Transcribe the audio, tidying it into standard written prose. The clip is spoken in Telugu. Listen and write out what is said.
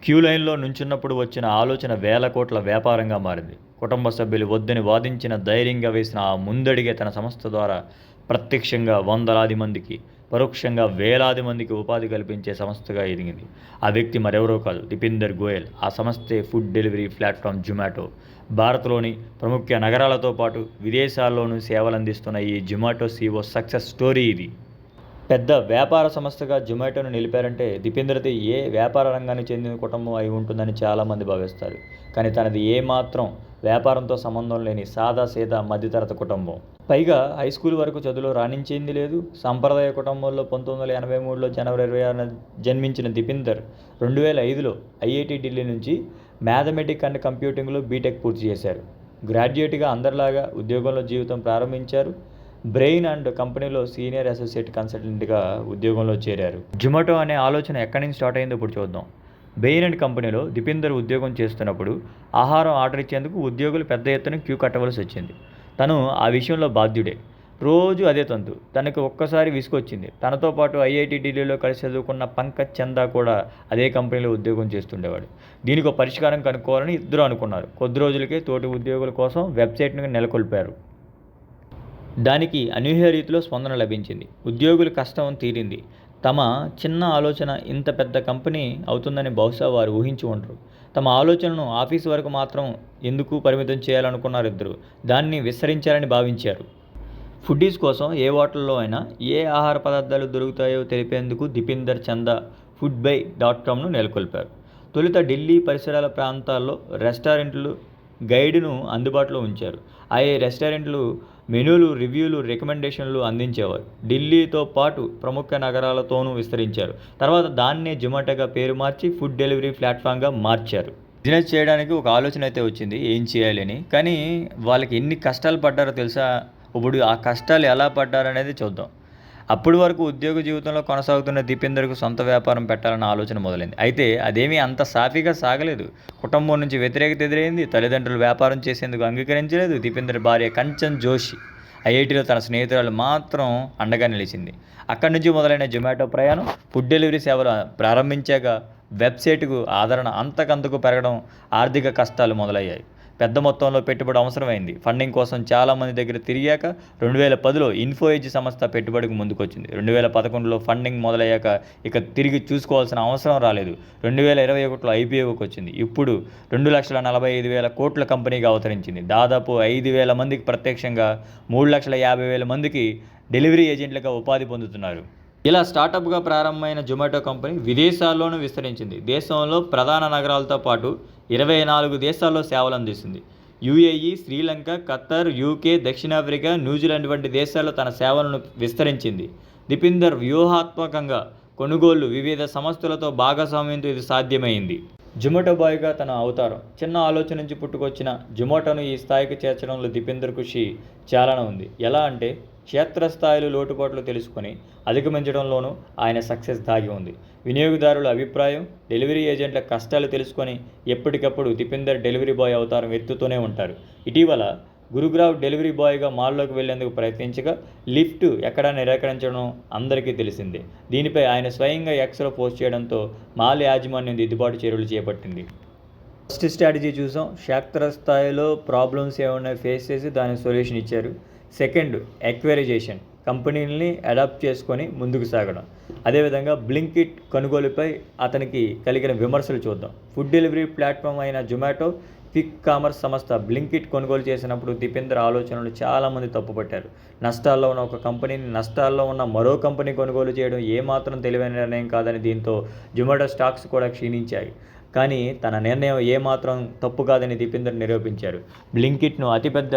క్యూ లైన్లో నుంచున్నప్పుడు వచ్చిన ఆలోచన వేల కోట్ల వ్యాపారంగా మారింది. కుటుంబ సభ్యులు వద్దని వాదించిన ధైర్యంగా వేసిన ఆ ముందడిగే తన సంస్థ ద్వారా ప్రత్యక్షంగా వందలాది మందికి, పరోక్షంగా వేలాది మందికి ఉపాధి కల్పించే సంస్థగా ఎదిగింది. ఆ వ్యక్తి మరెవరో కాదు, దీపేందర్ గోయల్. ఆ సంస్థే ఫుడ్ డెలివరీ ప్లాట్ఫామ్ జొమాటో. భారత్లోని ప్రముఖ నగరాలతో పాటు విదేశాల్లోనూ సేవలందిస్తున్న ఈ జొమాటో సీఈఓ సక్సెస్ స్టోరీ ఇది. పెద్ద వ్యాపార సంస్థగా జొమాటోను నిలిపారంటే దీపేందర్ది ఏ వ్యాపార రంగానికి చెందిన కుటుంబం అయి ఉంటుందని చాలామంది భావిస్తారు. కానీ తనది ఏమాత్రం వ్యాపారంతో సంబంధం లేని సాదాసీదా మధ్యతరగతి కుటుంబం. పైగా హై స్కూల్ వరకు చదువులో రాణించింది లేదు. సంప్రదాయ కుటుంబంలో 1983లో జనవరి 26న జన్మించిన దీపేందర్ 2005లో ఐఐటి ఢిల్లీ నుంచి మ్యాథమెటిక్స్ అండ్ కంప్యూటింగ్లో బీటెక్ పూర్తి చేశారు. గ్రాడ్యుయేట్గా అందరిలాగా ఉద్యోగంలో జీవితం ప్రారంభించారు. బ్రెయిన్ అండ్ కంపెనీలో సీనియర్ అసోసియేట్ కన్సల్టెంట్గా ఉద్యోగంలో చేరారు. జొమాటో అనే ఆలోచన ఎక్కడి నుంచి స్టార్ట్ అయిందో ఇప్పుడు చూద్దాం. బెయిన్ అండ్ కంపెనీలో దీపేందర్ ఉద్యోగం చేస్తున్నప్పుడు ఆహారం ఆర్డర్ ఇచ్చేందుకు ఉద్యోగులు పెద్ద ఎత్తున క్యూ కట్టవలసి వచ్చింది. తను ఆ విషయంలో బాధ్యుడే. రోజు అదే తంతు. తనకు ఒక్కసారి విసుగొచ్చింది. తనతో పాటు ఐఐటి ఢిల్లీలో కలిసి చదువుకున్న పంకజ్ చందా కూడా అదే కంపెనీలో ఉద్యోగం చేస్తుండేవాడు. దీనికి ఒక పరిష్కారం కనుక్కోవాలని ఇద్దరు అనుకున్నారు. కొద్ది రోజులకే తోటి ఉద్యోగుల కోసం వెబ్సైట్ను నెలకొల్పారు. దానికి అనూహ్య రీతిలో స్పందన లభించింది. ఉద్యోగుల కష్టం తీరింది. తమ చిన్న ఆలోచన ఇంత పెద్ద కంపెనీ అవుతుందని బహుశా వారు ఊహించి ఉండరు. తమ ఆలోచనను ఆఫీసు వరకు మాత్రం ఎందుకు పరిమితం చేయాలనుకున్నారు ఇద్దరు. దాన్ని విస్తరించాలని భావించారు. ఫుడ్డీస్ కోసం ఏ హోటల్లో అయినా ఏ ఆహార పదార్థాలు దొరుకుతాయో తెలిపేందుకు దీపేందర్ చందా foodbuy.comను నెలకొల్పారు. తొలుత ఢిల్లీ పరిసరాల ప్రాంతాల్లో రెస్టారెంట్లు గైడ్ను అందుబాటులో ఉంచారు. ఆయా రెస్టారెంట్లు మెనూలు, రివ్యూలు, రికమెండేషన్లు అందించేవారు. ఢిల్లీతో పాటు ప్రముఖ నగరాలతోనూ విస్తరించారు. తర్వాత దాన్నే జొమాటోగా పేరు మార్చి ఫుడ్ డెలివరీ ప్లాట్ఫామ్గా మార్చారు. బిజినెస్ చేయడానికి ఒక ఆలోచన అయితే వచ్చింది, ఏం చేయాలి అని. కానీ వాళ్ళకి ఎన్ని కష్టాలు పడ్డారో తెలుసా? ఇప్పుడు ఆ కష్టాలు ఎలా పడ్డారనేది చూద్దాం. అప్పటి వరకు ఉద్యోగ జీవితంలో కొనసాగుతున్న దీపేందర్కు సొంత వ్యాపారం పెట్టాలన్న ఆలోచన మొదలైంది. అయితే అదేమీ అంత సాఫీగా సాగలేదు. కుటుంబం నుంచి వ్యతిరేకత ఎదురైంది. తల్లిదండ్రులు వ్యాపారం చేసేందుకు అంగీకరించలేదు. దీపేందర్ భార్య కంచన్ జోషి ఐఐటిలో తన స్నేహితురాలు మాత్రం అండగా నిలిచింది. అక్కడి నుంచి మొదలైన జొమాటో ప్రయాణం. ఫుడ్ డెలివరీ సేవలు ప్రారంభించాక వెబ్సైటుకు ఆదరణ అంతకంతకు పెరగడం, ఆర్థిక కష్టాలు మొదలయ్యాయి. పెద్ద మొత్తంలో పెట్టుబడి అవసరమైంది. ఫండింగ్ కోసం చాలామంది దగ్గర తిరిగాక 2010లో ఇన్ఫోఎడ్జ్ సంస్థ పెట్టుబడికి ముందుకొచ్చింది. 2011లో ఫండింగ్ మొదలయ్యాక ఇక తిరిగి చూసుకోవాల్సిన అవసరం రాలేదు. 2021లో ఐపీఓకి వచ్చింది. ఇప్పుడు 2,45,000 కోట్ల కంపెనీగా అవతరించింది. దాదాపు 5,000 మందికి ప్రత్యక్షంగా, 3,50,000 మందికి డెలివరీ ఏజెంట్లుగా ఉపాధి పొందుతున్నారు. ఇలా స్టార్టప్గా ప్రారంభమైన జొమాటో కంపెనీ విదేశాల్లోనూ విస్తరించింది. దేశంలో ప్రధాన నగరాలతో పాటు 24 దేశాల్లో సేవలు అందిస్తుంది. యూఏఈ, శ్రీలంక, ఖత్తర్, యూకే, దక్షిణాఫ్రికా, న్యూజిలాండ్ వంటి దేశాల్లో తన సేవలను విస్తరించింది. దీపేందర్ వ్యూహాత్మకంగా కొనుగోళ్లు, వివిధ సంస్థలతో భాగస్వామ్యంతో ఇది సాధ్యమైంది. జొమాటో బాయ్గా తన అవతారం. చిన్న ఆలోచన నుంచి పుట్టుకొచ్చిన జొమాటోను ఈ స్థాయికి చేర్చడంలో దీపేందర్ కృషి చాలానే ఉంది. ఎలా అంటే క్షేత్రస్థాయిలో లోటుపాట్లు తెలుసుకొని అధిగమించడంలోనూ ఆయన సక్సెస్ దాగి ఉంది. వినియోగదారుల అభిప్రాయం, డెలివరీ ఏజెంట్ల కష్టాలు తెలుసుకొని ఎప్పటికప్పుడు దీపేందర్ డెలివరీ బాయ్ అవతారం ఎత్తుతూనే ఉంటారు. ఇటీవల గురుగ్రావ్ డెలివరీ బాయ్గా మాల్లోకి వెళ్లేందుకు ప్రయత్నించగా లిఫ్ట్ ఎక్కడా నిరాకరించడం అందరికీ తెలిసిందే. దీనిపై ఆయన స్వయంగా ఎక్స్లో పోస్ట్ చేయడంతో మాల్ యాజమాన్యం దిద్దుబాటు చర్యలు చేపట్టింది. ఫస్ట్ స్ట్రాటజీ చూసాం. క్షేత్రస్థాయిలో ప్రాబ్లమ్స్ ఏమైనా ఫేస్ చేసి దానికి సొల్యూషన్ ఇచ్చారు. సెకండ్, ఎక్వైరైజేషన్, కంపెనీలని అడాప్ట్ చేసుకొని ముందుకు సాగడం. అదేవిధంగా బ్లింకిట్ కొనుగోలుపై అతనికి కలిగిన విమర్శలు చూద్దాం. ఫుడ్ డెలివరీ ప్లాట్ఫామ్ అయిన జొమాటో క్విక్ కామర్స్ సంస్థ బ్లింకిట్ కొనుగోలు చేసినప్పుడు దీపేందర్ ఆలోచనలు చాలామంది తప్పుపట్టారు. నష్టాల్లో ఉన్న ఒక కంపెనీని నష్టాల్లో ఉన్న మరో కంపెనీ కొనుగోలు చేయడం ఏమాత్రం తెలివైన నిర్ణయం కాదని, దీంతో జొమాటో స్టాక్స్ కూడా క్షీణించాయి. కానీ తన నిర్ణయం ఏమాత్రం తప్పు కాదని దీపేందర్ నిరూపించారు. బ్లింకిట్ను అతిపెద్ద